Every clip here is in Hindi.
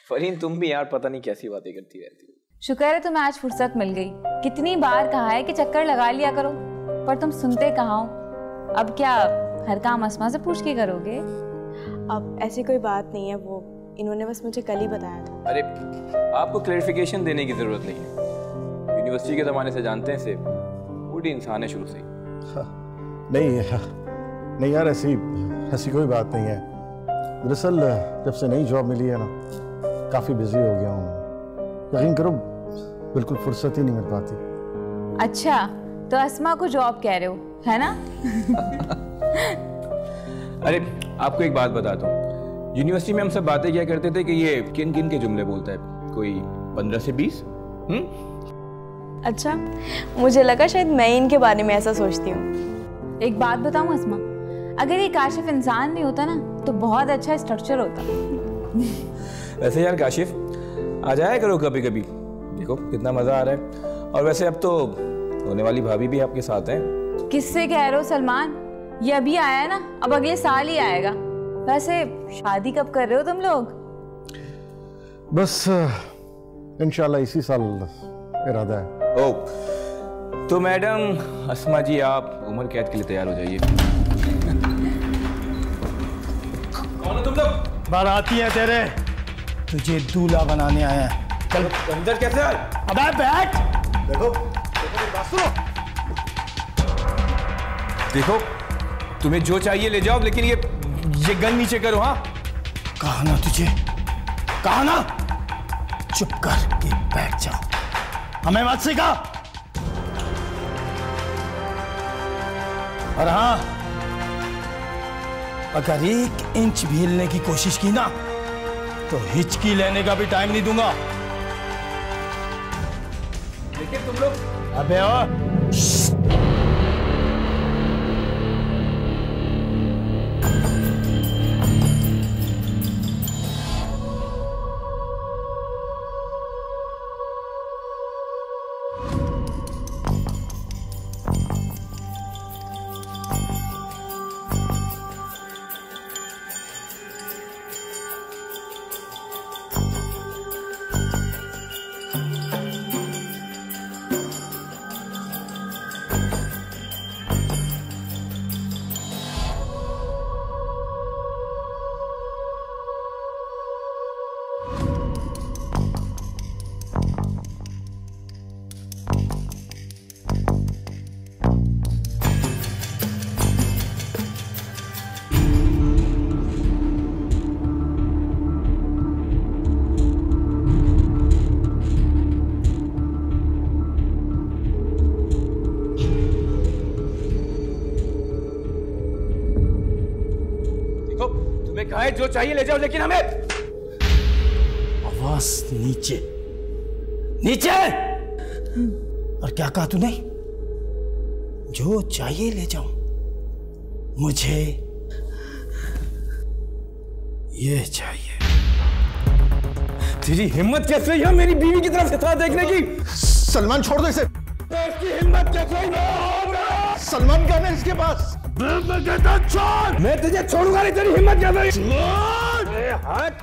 फरीन तुम भी यार पता नहीं कैसी बातें करती रहती हो। शुक्र है तुम्हें आज फुर्सत मिल गई। कितनी बार कहा है कि चक्कर लगा लिया करो, पर तुम सुनते कहाँ हो। अब क्या हर काम अस्मा से पूछ के करोगे? अब ऐसी कोई बात नहीं है, वो इन्होंने बस मुझे कल ही बताया था। अरे आपको क्लैरिफिकेशन देने की जरूरत नहीं है, यूनिवर्सिटी के ज़माने से जानते हैं, से बूढ़ी इंसान है शुरू से। नहीं यार, ऐसी कोई बात नहीं है। दरअसल जब से नई जॉब मिली है ना, काफ़ी बिजी हो गया हूँ। यकीन करो बिल्कुल फुर्सत ही नहीं मिल पाती। अच्छा तो अस्मा को जॉब कह रहे हो, है ना? अरे आपको एक बात बताता हूँ, यूनिवर्सिटी में हम सब बातें क्या करते थे कि ये किन किन के जुमले बोलता है, कोई 15 से 20। अच्छा, मुझे लगा शायद मैं इनके बारे में ऐसा सोचती हूँ। एक बात बताऊँ अस्मा, अगर ये काशिफ इंसान नहीं होता ना तो बहुत अच्छा स्ट्रक्चर होता। वैसे यार काशिफ आ जाया करो कभी कभी, देखो कितना मजा आ रहा है। और वैसे अब तो होने वाली भाभी भी आपके साथ हैं। किससे कह रहे हो सलमान? ये अभी आया है ना, अब अगले साल ही आएगा। वैसे शादी कब कर रहे हो तुम लोग? बस इंशाल्लाह इसी साल इरादा है। ओ तो मैडम अस्मा जी, आप उम्र कैद के लिए तैयार हो जाइए। कौन हो तुम लोग? बाराती है तेरे, तुझे दूल्हा बनाने आया है। चल अंदर कैसे आए? अबे बैठ। देखो मेरी बात सुनो। देखो तुम्हें जो चाहिए ले जाओ, लेकिन ये गन नीचे करो। हाँ कहा ना तुझे, कहा ना, चुप कर के बैठ जाओ, हमें मत सिखा। और हाँ, अगर 1 इंच भी हिलने की कोशिश की ना तो हिचकी लेने का भी टाइम नहीं दूंगा। लेकिन तुम लोग अबे ओ जो चाहिए ले जाओ, लेकिन हमें आवाज नीचे नीचे। और क्या कहा तूने? जो चाहिए ले जाऊं, मुझे ये चाहिए। तेरी हिम्मत कैसे है मेरी बीवी की तरफ से था देखने की? सलमान छोड़ दो इसे। इसकी हिम्मत कैसे है? सलमान क्या है इसके पास? मैं कहता छोड़। मैं तुझे छोड़ूंगा नहीं, तेरी हिम्मत क्या है? हट।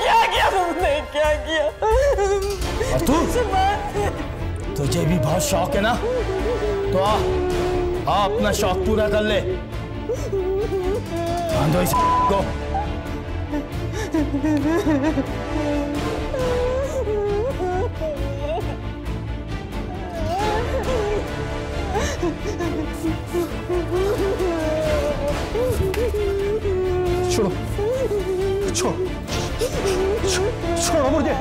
क्या किया तुमने, क्या किया? और तू? तुझे भी बहुत शौक है ना, तो आ अपना शौक पूरा कर ले। बांधो इस को। छोड़ो छोड़ो छोड़ो मुझे।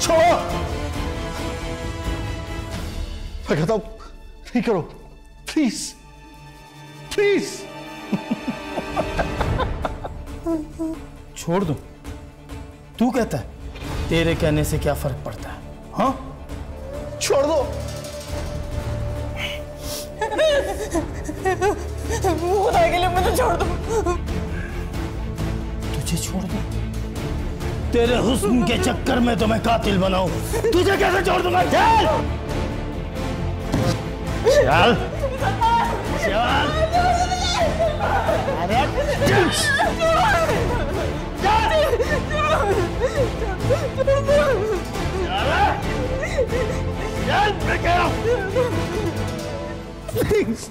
छोड़ो, मैं कहता हूं नहीं करो प्लीज। प्लीज। छोड़ दूं? तू कहता है तेरे कहने से क्या फर्क पड़ता है? हाँ, छोड़ दो। खुदा के लिए मुझे छोड़ दो। तुझे छोड़ दो? तेरे हुस्न के चक्कर में तो मैं कातिल बनाऊं, तुझे कैसे छोड़ दूंगा? चल चल चल, अरे चल चल, मैं कह रहा हूं प्लीज।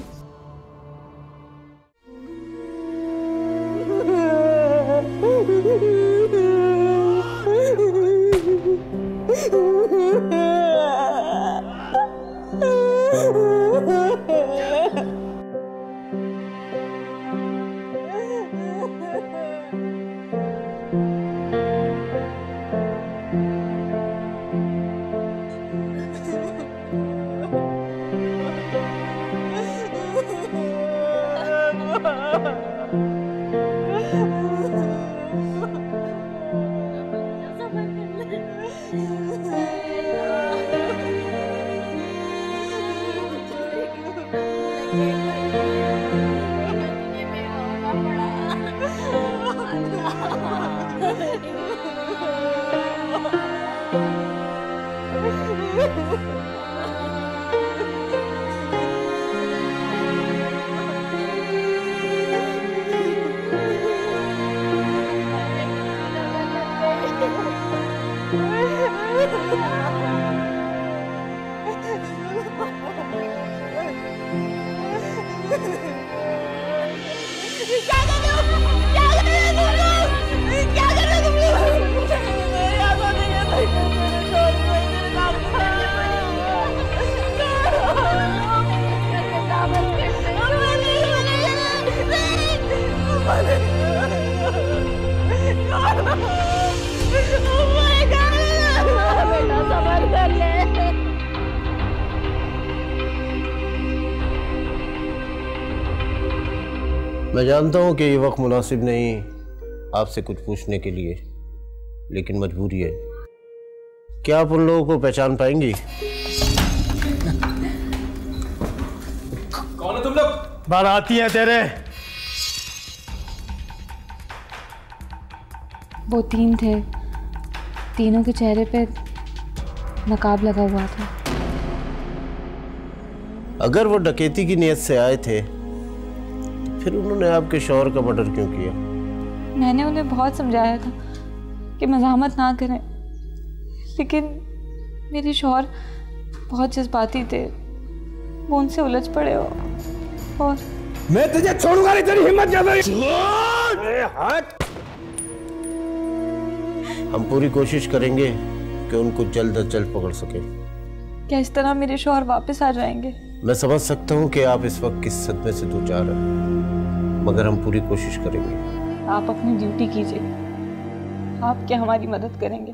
मैं जानता हूं कि ये वक्त मुनासिब नहीं आपसे कुछ पूछने के लिए, लेकिन मजबूरी है। क्या आप उन लोगों को पहचान पाएंगी? कौन है तुम लोग? बाराती हैं तेरे। वो तीन थे, तीनों के चेहरे पे नकाब लगा हुआ था। अगर वो डकैती की नीयत से आए थे तो फिर उन्होंने आपके शौहर का मर्डर क्यों किया? मैंने उन्हें बहुत समझाया था कि मज़ाहमत ना करें, लेकिन मेरे शौहर बहुत जज्बाती थे, वो उनसे उलझ पड़े हो। और मैं तुझे छोड़ूंगा नहीं, तेरी हिम्मत कैसे? हम पूरी कोशिश करेंगे कि उनको जल्द अज जल्द पकड़ सके। क्या इस तरह मेरे शौहर वापस आ जाएंगे? मैं समझ सकता हूँ कि आप इस वक्त किस सदमे से दो चार हैं, मगर हम पूरी कोशिश करेंगे। आप अपनी ड्यूटी कीजिए, आप क्या हमारी मदद करेंगे?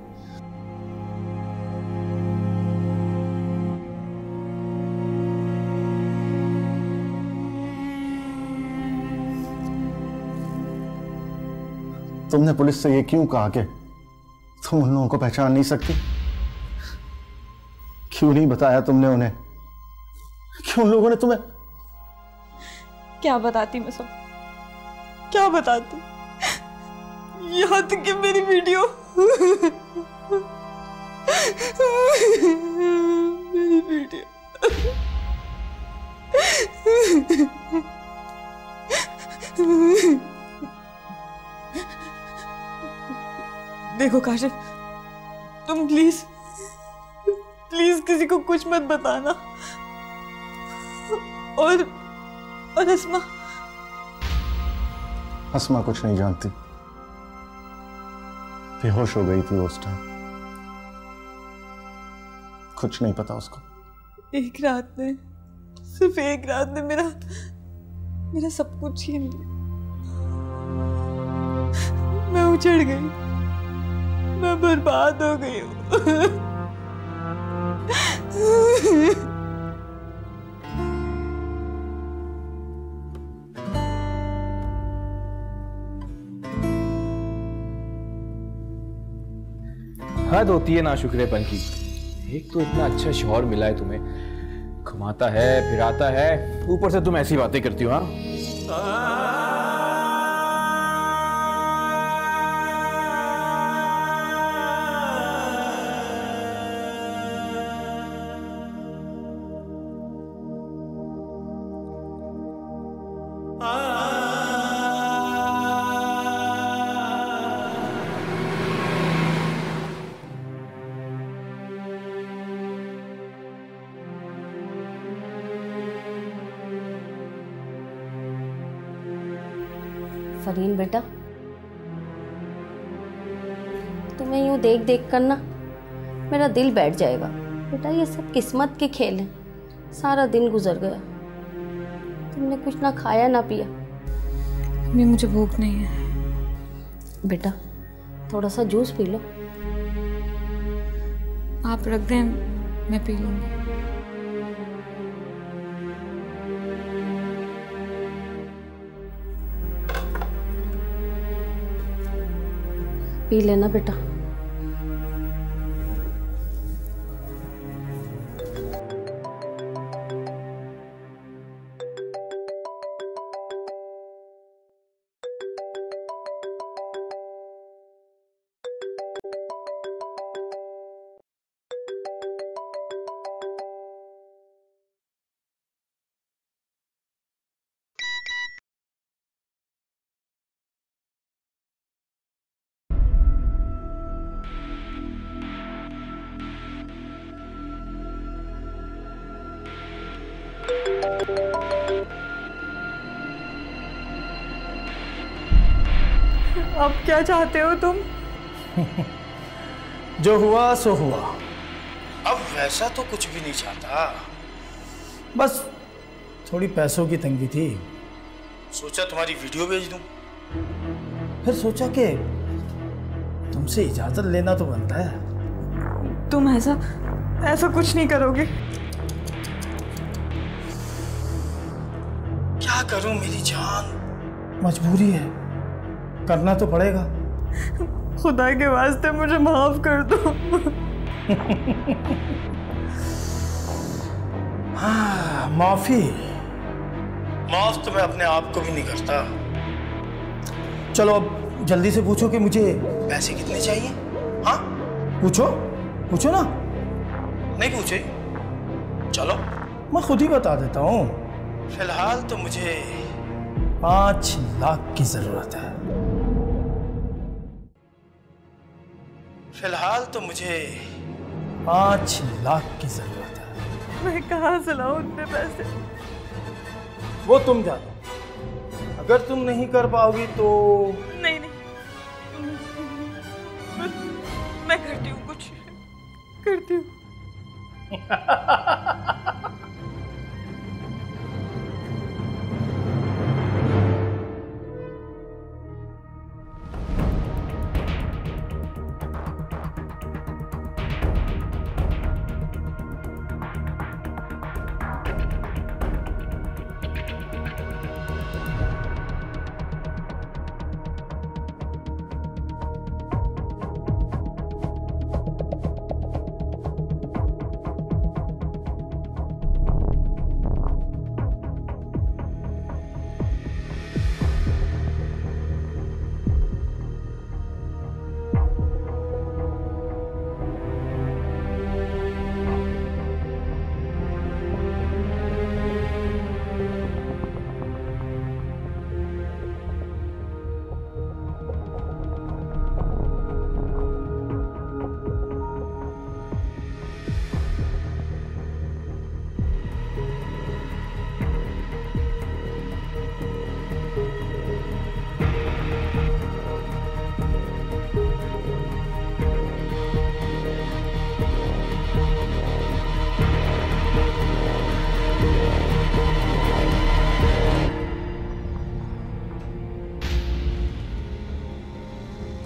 तुमने पुलिस से ये क्यों कहा कि तुम उन लोगों को पहचान नहीं सकती? क्यों नहीं बताया तुमने उन्हें? क्यों उन लोगों ने तुम्हें? क्या बताती मैं सब, क्या बताती? यहाँ तक कि मेरी वीडियो मेरी वीडियो देखो काशिफ, तुम प्लीज प्लीज किसी को कुछ मत बताना। और अस्मा कुछ नहीं जानती, बेहोश हो गई थी वो उस टाइम, कुछ नहीं पता उसको। एक रात में, सिर्फ एक रात में मेरा सब कुछ छीन लिया। मैं उजड़ गई, मैं बर्बाद हो गई हूँ। हद होती है नाशुक्रेपन की। एक तो इतना अच्छा शौहर मिला है तुम्हें, घुमाता है फिराता है, ऊपर से तुम ऐसी बातें करती हो। हाँ फरीन बेटा, तुम्हें यूं देख देख कर ना मेरा दिल बैठ जाएगा। बेटा ये सब किस्मत के खेल हैं। सारा दिन गुजर गया, तुमने कुछ ना खाया ना पिया। मम्मी मुझे भूख नहीं है। बेटा थोड़ा सा जूस पी लो। आप रख दें, मैं पी लूँगी। पी लेना बेटा। अब क्या चाहते हो तुम? जो हुआ सो हुआ, अब वैसा तो कुछ भी नहीं चाहता। बस थोड़ी पैसों की तंगी थी, सोचा तुम्हारी वीडियो भेज दूं। फिर सोचा कि तुमसे इजाजत लेना तो बनता है। तुम ऐसा कुछ नहीं करोगे। क्या करूं मेरी जान, मजबूरी है, करना तो पड़ेगा। खुदा के वास्ते मुझे माफ कर दो। हाँ, माफ तो मैं अपने आप को भी नहीं करता। चलो अब जल्दी से पूछो कि मुझे पैसे कितने चाहिए। हाँ पूछो ना। नहीं पूछे, चलो मैं खुद ही बता देता हूँ। फिलहाल तो मुझे 5 लाख की जरूरत है। फिलहाल तो मुझे 5 लाख की जरूरत है। मैं कहाँ से लाऊं उतने पैसे? वो तुम जानो। अगर तुम नहीं कर पाओगी तो नहीं मैं करती हूँ, कुछ करती हूँ।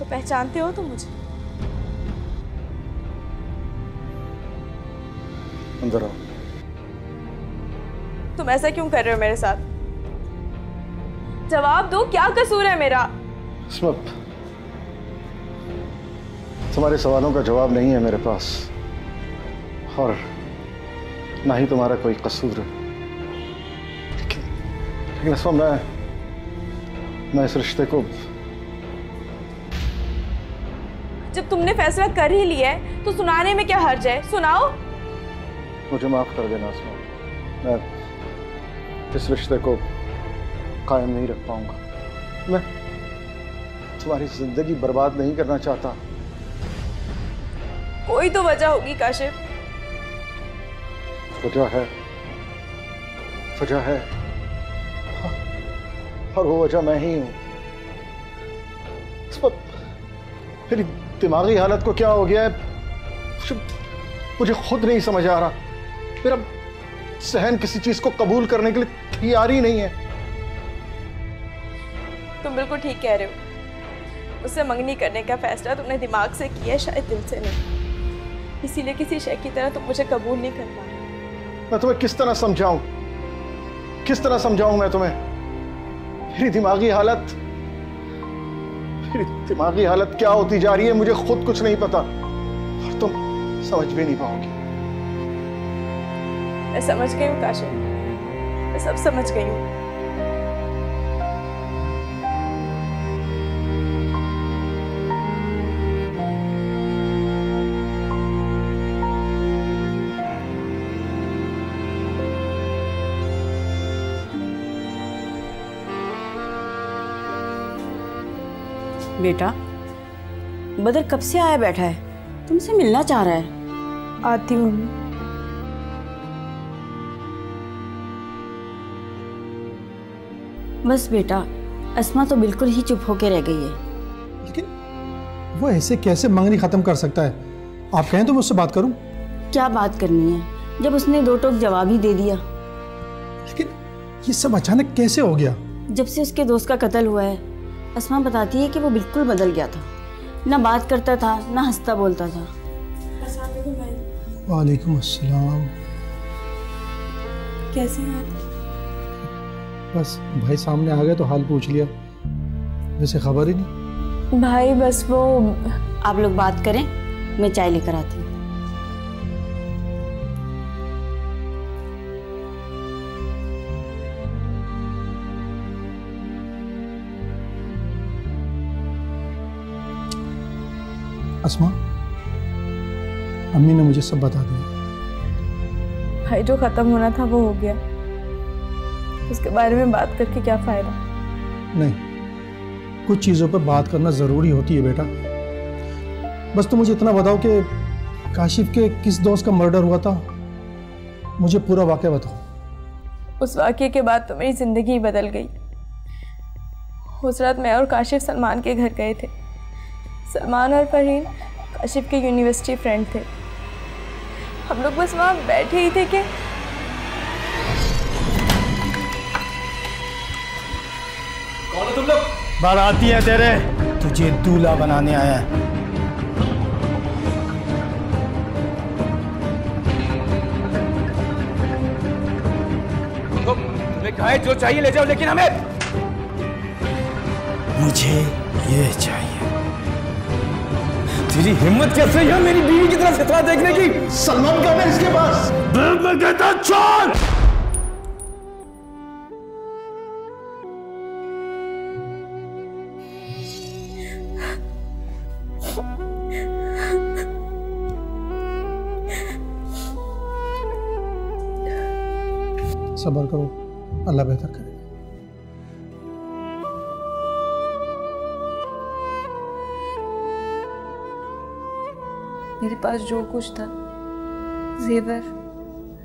पहचानते हो तुम मुझे? अंदर आओ। तुम ऐसा क्यों कर रहे हो मेरे साथ? जवाब दो, क्या कसूर है मेरा? इस्मत, तुम्हारे सवालों का जवाब नहीं है मेरे पास, और ना ही तुम्हारा कोई कसूर है। लेकिन अस्मा, मैं इस रिश्ते को, जब तुमने फैसला कर ही लिया है तो सुनाने में क्या हर्ज है? सुनाओ। मुझे माफ कर देना अस्मा, मैं इस रिश्ते को कायम नहीं रख पाऊंगा। मैं तुम्हारी जिंदगी बर्बाद नहीं करना चाहता। कोई तो वजह होगी काशिफ। वजह है और वो वजह मैं ही हूं। इस पर मेरी दिमागी हालत को क्या हो गया है मुझे खुद नहीं समझ आ रहा। मेरा सहन किसी चीज को कबूल करने के लिए तैयार ही नहीं है। तुम बिल्कुल ठीक कह रहे हो। उससे मंगनी करने का फैसला तुमने दिमाग से किया, शायद दिल से नहीं। इसीलिए किसी शय की तरह तुम मुझे कबूल नहीं कर पा। मैं तुम्हें किस तरह समझाऊं मैं तुम्हें? मेरी दिमागी हालत क्या होती जा रही है मुझे खुद कुछ नहीं पता, और तुम समझ भी नहीं पाओगी। मैं समझ गई हूँ काशिफ, मैं सब समझ गई हूँ। बेटा, बदर कब से आया बैठा है, तुमसे मिलना चाह रहा है। आती हूँ। बस बेटा, अस्मा तो बिल्कुल ही चुप होके रह गई है। लेकिन वो ऐसे कैसे मंगनी खत्म कर सकता है? आप कहें तो मैं उससे बात करूं। क्या बात करनी है जब उसने दो टोक जवाब ही दे दिया। लेकिन ये सब अचानक कैसे हो गया? जब से उसके दोस्त का कत्ल हुआ है, अस्मा बताती है कि वो बिल्कुल बदल गया था। ना बात करता था, ना हंसता बोलता था। वालेकुम अस्सलाम। कैसे हैं? बस भाई सामने आ गए तो हाल पूछ लिया, वैसे खबर ही नहीं। भाई बस वो, आप लोग बात करें, मैं चाय लेकर आती हूँ। अस्मा, अम्मी ने मुझे सब बता दिया। भाई जो खत्म होना था वो हो गया, उसके बारे में बात करके क्या फायदा? नहीं, कुछ चीज़ों पर बात करना ज़रूरी होती है बेटा। बस तुम मुझे इतना बताओ कि काशिफ के किस दोस्त का मर्डर हुआ था, मुझे पूरा वाक़या बताओ। उस वाक़ये के बाद तो मेरी ज़िंदगी ही बदल गई। उस रात मैं और काशिफ सलमान के घर गए थे। सलमान और फरहीन काशिफ के यूनिवर्सिटी फ्रेंड थे। हम लोग बस वहाँ बैठे ही थे कि कौन है तुम लोग? बाराती है तेरे, तुझे दूल्हा बनाने आया है। तुम्हें कहा है जो चाहिए ले जाओ, लेकिन हमें मुझे ये चाहिए। तेरी हिम्मत कैसे है मेरी बीवी की तरफ खतरा देखने की? सलमान का है इसके पास। मैं कहता छोड़। सब्र करो, अल्लाह बेहतर करे। मेरे पास जो कुछ था, जेवर,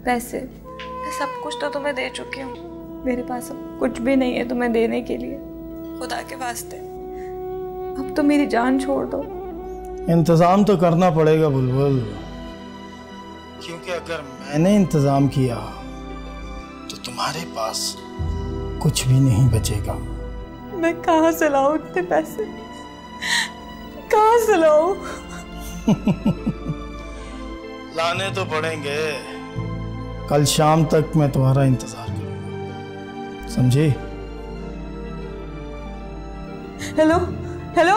पैसे, मैं सब कुछ तो तुम्हें दे चुकी हूँ। मेरे पास अब कुछ भी नहीं है तुम्हें देने के लिए। खुदा के वास्ते अब तो मेरी जान छोड़ दो। इंतज़ाम तो करना पड़ेगा बुलबुल, क्योंकि अगर मैंने इंतज़ाम किया तो तुम्हारे पास कुछ भी नहीं बचेगा। मैं कहाँ से लाऊं इतने पैसे? कहाँ से लाऊं? लाने तो पड़ेंगे। कल शाम तक मैं तुम्हारा इंतजार करूंगा, समझे? हेलो हेलो,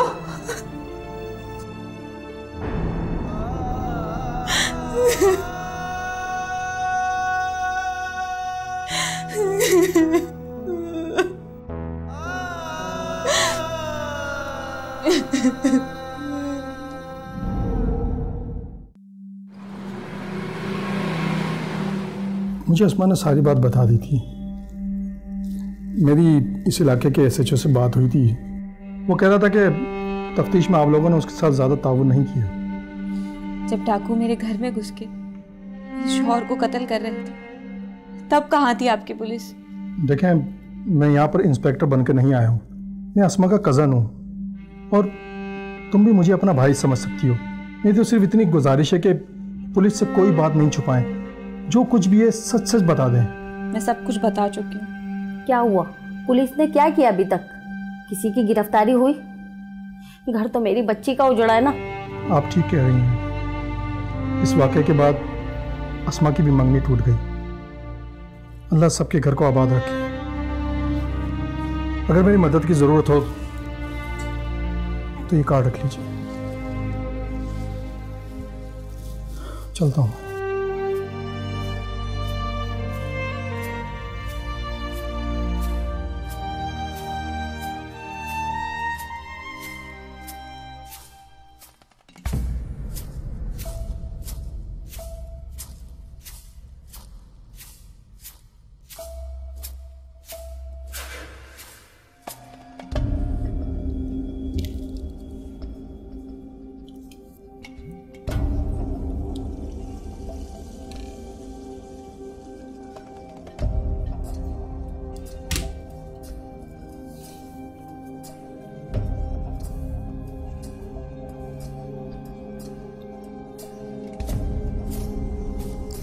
मुझे अस्मा ने सारी बात बता दी थी। मेरी इस इलाके के SHO से बात हुई थी। वो कह रहा था कि तफ्तीश में आप लोगों ने उसके साथ ज़्यादा ताउन नहीं किया। जब डाकू मेरे घर में घुस के मेरे शौहर को कत्ल कर रहे थे तब कहाँ थी आपकी पुलिस? देखें, मैं यहाँ पर इंस्पेक्टर बनकर नहीं आया हूँ। मैं अस्मा का कज़न हूँ और तुम भी मुझे अपना भाई समझ सकती हो। मेरी तो सिर्फ इतनी गुजारिश है कि पुलिस से कोई बात नहीं छुपाएं, जो कुछ भी है सच सच बता दें। मैं सब कुछ बता चुकी हूँ। क्या हुआ? पुलिस ने क्या किया अभी तक? किसी की गिरफ्तारी हुई? घर तो मेरी बच्ची का उजड़ा है ना। आप ठीक कह रही हैं। इस वाक़े के बाद अस्मा की भी मंगनी टूट गई। अल्लाह सबके घर को आबाद रखे। अगर मेरी मदद की ज़रूरत हो तो ये कार्ड रख लीजिए। चलता हूँ।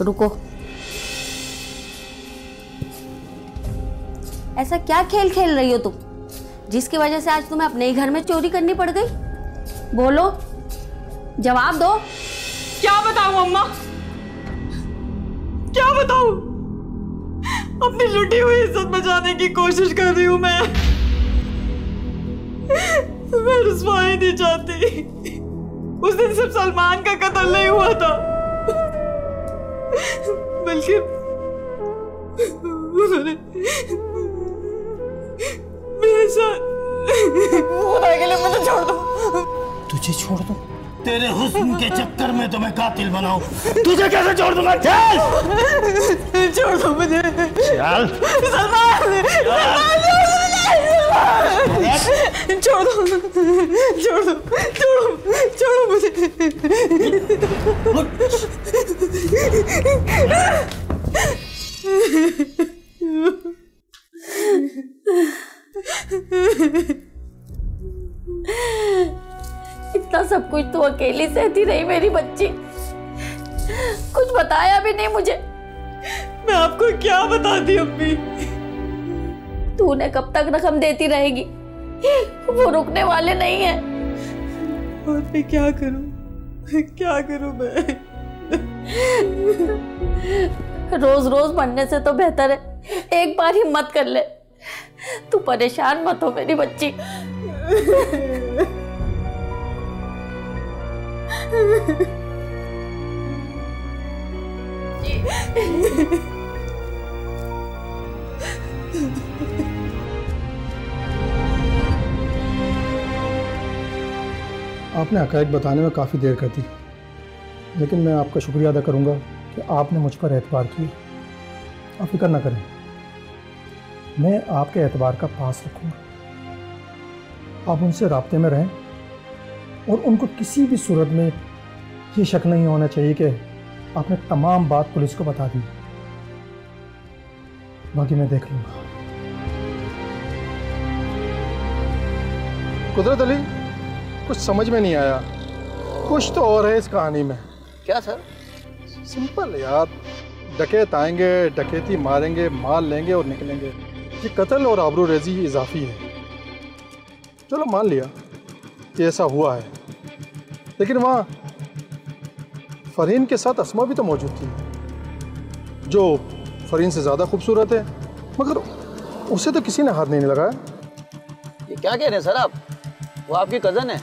रुको, ऐसा क्या खेल खेल रही हो तुम जिसकी वजह से आज तुम्हें अपने ही घर में चोरी करनी पड़ गई? बोलो, जवाब दो। क्या बताऊं अम्मा, क्या बताऊं? अपनी लुटी हुई इज्जत बचाने की कोशिश कर रही हूं मैं रुसवाई नहीं चाहती। उस दिन सिर्फ सलमान का कत्ल नहीं हुआ था, बल्कि उन्होंने मेरे साथ खुदा के लिए मुझे छोड़ दो। तुझे छोड़ दूं? तेरे हुस्न के चक्कर में तो मैं कातिल बनाऊं। तुझे कैसे छोड़ दूंगा? चल! छोड़ दो मुझे। चल! सलमान! छोड़ दो, छोड़ दो, छोड़ो, छोड़ो मुझे। इतना सब कुछ तो अकेली सहती रही मेरी बच्ची, कुछ बताया भी नहीं मुझे। मैं आपको क्या बताती अम्मी? तूने कब तक रकम देती रहेगी? वो रुकने वाले नहीं है। और मैं क्या करूं, क्या करूं मैं? रोज रोज मरने से तो बेहतर है एक बार हिम्मत कर ले। तू परेशान मत हो मेरी बच्ची। आपने हक़ाइक़ बताने में काफ़ी देर कर दी, लेकिन मैं आपका शुक्रिया अदा करूंगा कि आपने मुझ पर एतबार किया। आप फिक्र ना करें, मैं आपके एतबार का पास रखूंगा। आप उनसे राब्ते में रहें और उनको किसी भी सूरत में ये शक नहीं होना चाहिए कि आपने तमाम बात पुलिस को बता दी। बाकी मैं देख लूँगा। कुदरत अली, कुछ समझ में नहीं आया, कुछ तो और है इस कहानी में। क्या सर? सिंपल यार, डकैत आएंगे, डकैती मारेंगे, माल लेंगे और निकलेंगे। ये कत्ल और आबरू रेजी इजाफी है। चलो मान लिया कि ऐसा हुआ है, लेकिन वहाँ फरहीन के साथ अस्मा भी तो मौजूद थी, जो फरहीन से ज़्यादा खूबसूरत है, मगर उसे तो किसी ने हाथ नहीं लगाया। ये क्या कह रहे हैं सर आप? वो आपकी कज़न है?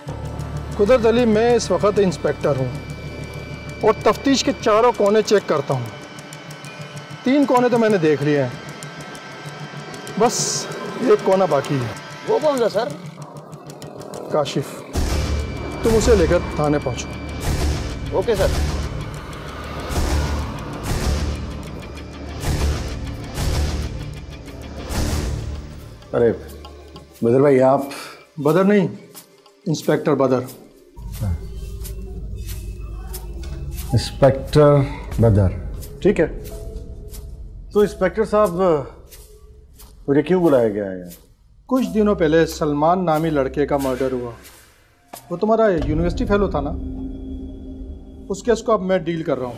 कुदरत अली, मैं इस वक्त इंस्पेक्टर हूँ और तफ्तीश के चारों कोने चेक करता हूँ। 3 कोने तो मैंने देख लिए हैं, बस एक कोना बाकी है। वो कौन सा सर? काशिफ। तुम उसे लेकर थाने पहुंचो। Okay sir. अरे बदर भाई, आप? बदर नहीं, इंस्पेक्टर बदर। इंस्पेक्टर बदर, ठीक है। तो इंस्पेक्टर साहब, मुझे क्यों बुलाया गया है? कुछ दिनों पहले सलमान नामी लड़के का मर्डर हुआ। वो तुम्हारा यूनिवर्सिटी फेलो था ना, उस केस को अब मैं डील कर रहा हूँ।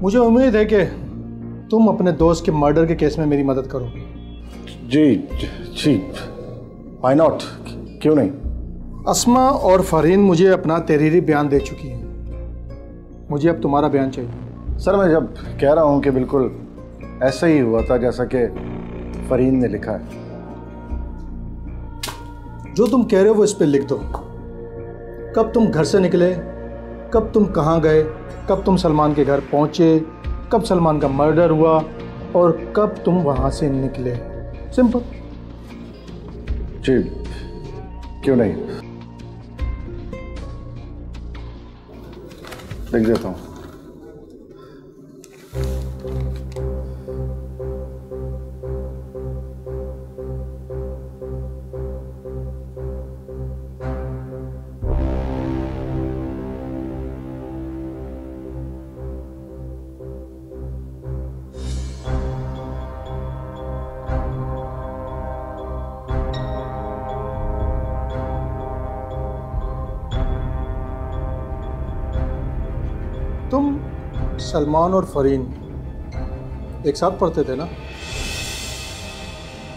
मुझे उम्मीद है कि तुम अपने दोस्त के मर्डर के केस में मेरी मदद करोगे। जी जी, व्हाई नॉट, क्यों नहीं। अस्मा और फरहीन मुझे अपना तहरीरी बयान दे चुकी हैं। मुझे अब तुम्हारा बयान चाहिए। सर, मैं जब कह रहा हूँ कि बिल्कुल ऐसा ही हुआ था जैसा कि फरहीन ने लिखा है। जो तुम कह रहे हो वो इस पे लिख दो। कब तुम घर से निकले, कब तुम कहाँ गए, कब तुम सलमान के घर पहुँचे, कब सलमान का मर्डर हुआ और कब तुम वहाँ से निकले। सिंपल। जी, क्यों नहीं, लिख देता हूँ। तुम सलमान और फरहीन एक साथ पढ़ते थे ना?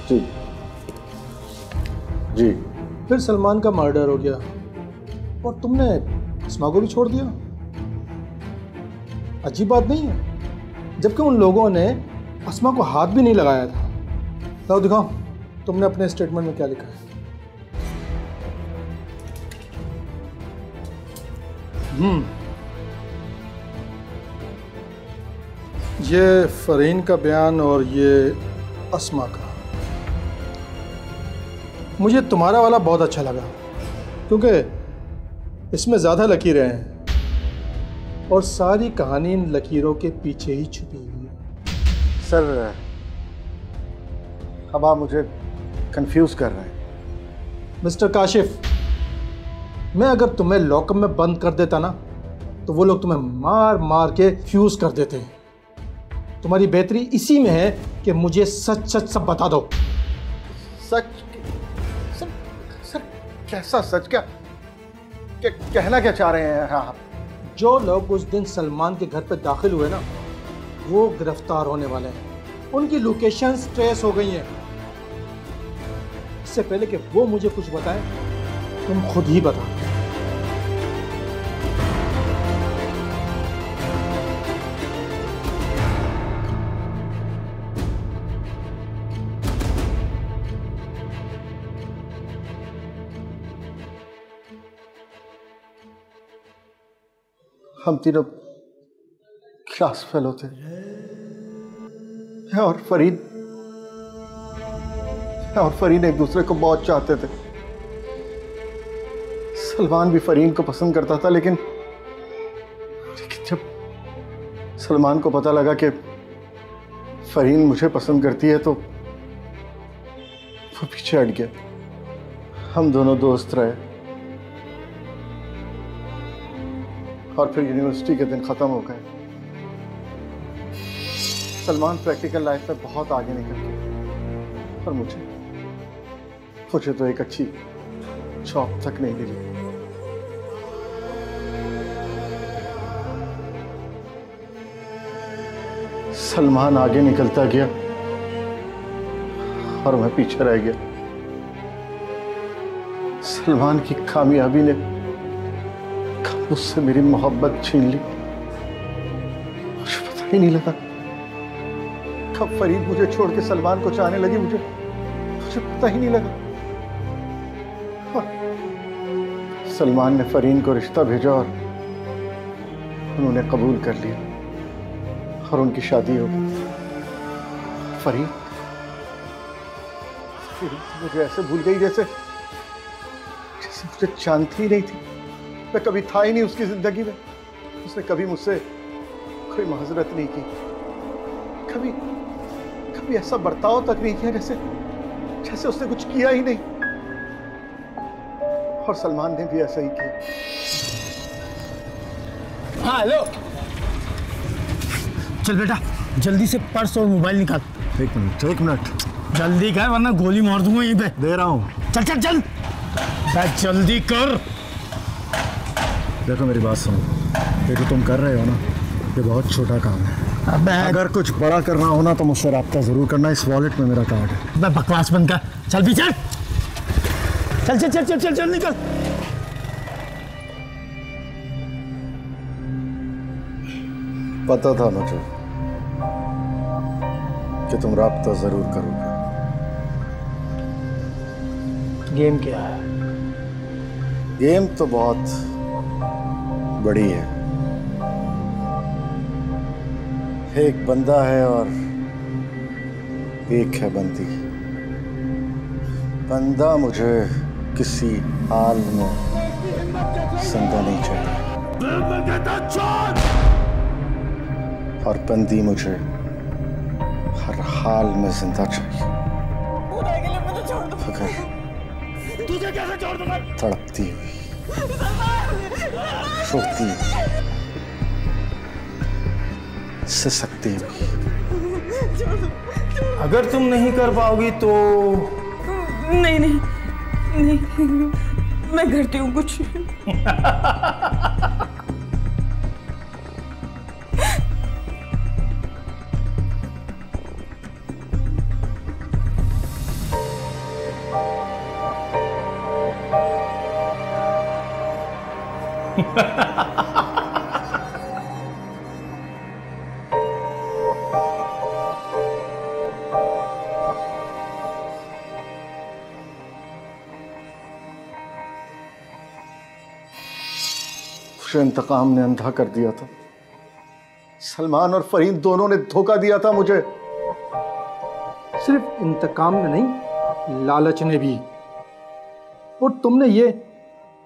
जी जी। फिर सलमान का मर्डर हो गया और तुमने अस्मा को भी छोड़ दिया। अजीब बात नहीं है, जबकि उन लोगों ने अस्मा को हाथ भी नहीं लगाया था। लाओ दिखाओ, तुमने अपने स्टेटमेंट में क्या लिखा है। ये फरहीन का बयान और ये अस्मा का। मुझे तुम्हारा वाला बहुत अच्छा लगा क्योंकि इसमें ज़्यादा लकीरें हैं और सारी कहानी इन लकीरों के पीछे ही छुपी हुई है। सर, अब आप मुझे कंफ्यूज कर रहे हैं। मिस्टर काशिफ, मैं अगर तुम्हें लॉकअप में बंद कर देता ना तो वो लोग तुम्हें मार मार के फ्यूज कर देते। तुम्हारी बेहतरी इसी में है कि मुझे सच सच सब बता दो। सच? सर कैसा सच? क्या कहना क्या चाह रहे हैं आप? जो लोग उस दिन सलमान के घर पे दाखिल हुए ना, वो गिरफ्तार होने वाले हैं। उनकी लोकेशंस ट्रेस हो गई हैं। इससे पहले कि वो मुझे कुछ बताएं, तुम खुद ही बताओ। हम तीनों क्लास फेलो थे। और फरहीन एक दूसरे को बहुत चाहते थे। सलमान भी फरहीन को पसंद करता था, लेकिन जब सलमान को पता लगा कि फरहीन मुझे पसंद करती है तो वो पीछे हट गया। हम दोनों दोस्त रहे और फिर यूनिवर्सिटी के दिन खत्म हो गए। सलमान प्रैक्टिकल लाइफ में बहुत आगे निकल गया और मुझे तो एक अच्छी जॉब तक नहीं मिली। सलमान आगे निकलता गया और मैं पीछे रह गया। सलमान की कामयाबी ने उससे मेरी मोहब्बत छीन ली। मुझे पता ही नहीं लगा कब फरीद मुझे छोड़ के सलमान को चाहने लगी। मुझे पता ही नहीं लगा। सलमान ने फरीन को रिश्ता भेजा और उन्होंने कबूल कर लिया और उनकी शादी हो गई। फरीन मुझे ऐसे भूल गई जैसे मुझे जानती ही नहीं थी। मैं कभी था ही नहीं उसकी जिंदगी में। उसने कभी मुझसे कोई माजरत नहीं की, कभी कभी ऐसा बर्ताव तक नहीं किया जैसे जैसे उसने कुछ किया ही नहीं। और सलमान ने भी ऐसा ही किया। हाँ हेलो, चल बेटा जल्दी से पर्स और मोबाइल निकाल। एक मिनट जल्दी कर वरना गोली मार दूंगा यहीं पे। दे रहा हूं। चल चल चल जल्दी कर। देखो मेरी बात सुनो, ये जो तुम कर रहे हो ना, ये बहुत छोटा काम है। अगर कुछ बड़ा करना हो ना तो मुझसे रब्ता जरूर करना। इस वॉलेट में मेरा कार्ड है। मैं बकवास बंद कर, चल भी चल चल चल चल चल चल चल निकल। पता था मुझे कि तुम रब्ता जरूर करोगे। गेम क्या है? गेम तो बहुत बड़ी है। एक बंदा है और एक है बंदी। बंदा मुझे किसी हाल में जिंदा नहीं चाहिए और बंदी मुझे हर हाल में जिंदा चाहिए। अगर तड़पती हुई, रोती हुई, सिसकती हुई। अगर तुम नहीं कर पाओगी तो नहीं नहीं नहीं, मैं करती हूँ कुछ। इंतकाम ने अंधा कर दिया था। सलमान और फरीन दोनों ने धोखा दिया था मुझे। सिर्फ इंतकाम ने नहीं, लालच ने भी। और तुमने ये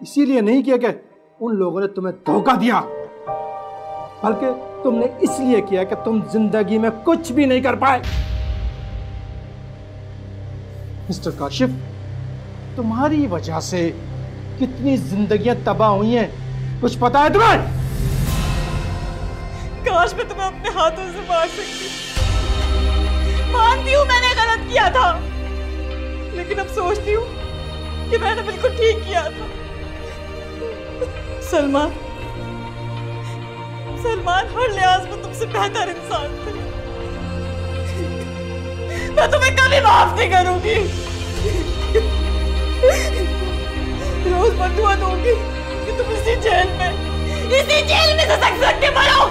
इसीलिए नहीं किया कि उन लोगों ने तुम्हें धोखा दिया, बल्कि तुमने इसलिए किया कि तुम जिंदगी में कुछ भी नहीं कर पाए। मिस्टर काशिफ, तुम्हारी वजह से कितनी जिंदगियां तबाह हुई हैं, कुछ पता है तुम्हें? काश मैं तुम्हें अपने हाथों से मार सकती। मानती हूँ मैंने गलत किया था, लेकिन अब सोचती हूँ कि मैंने बिल्कुल ठीक किया था। सलमान हर लिहाज में तुमसे बेहतर इंसान थे। मैं तुम्हें कभी माफ नहीं करूंगी। रोज बदुआ दूंगी कि तुम इसी जेल में ससक सकते मरो।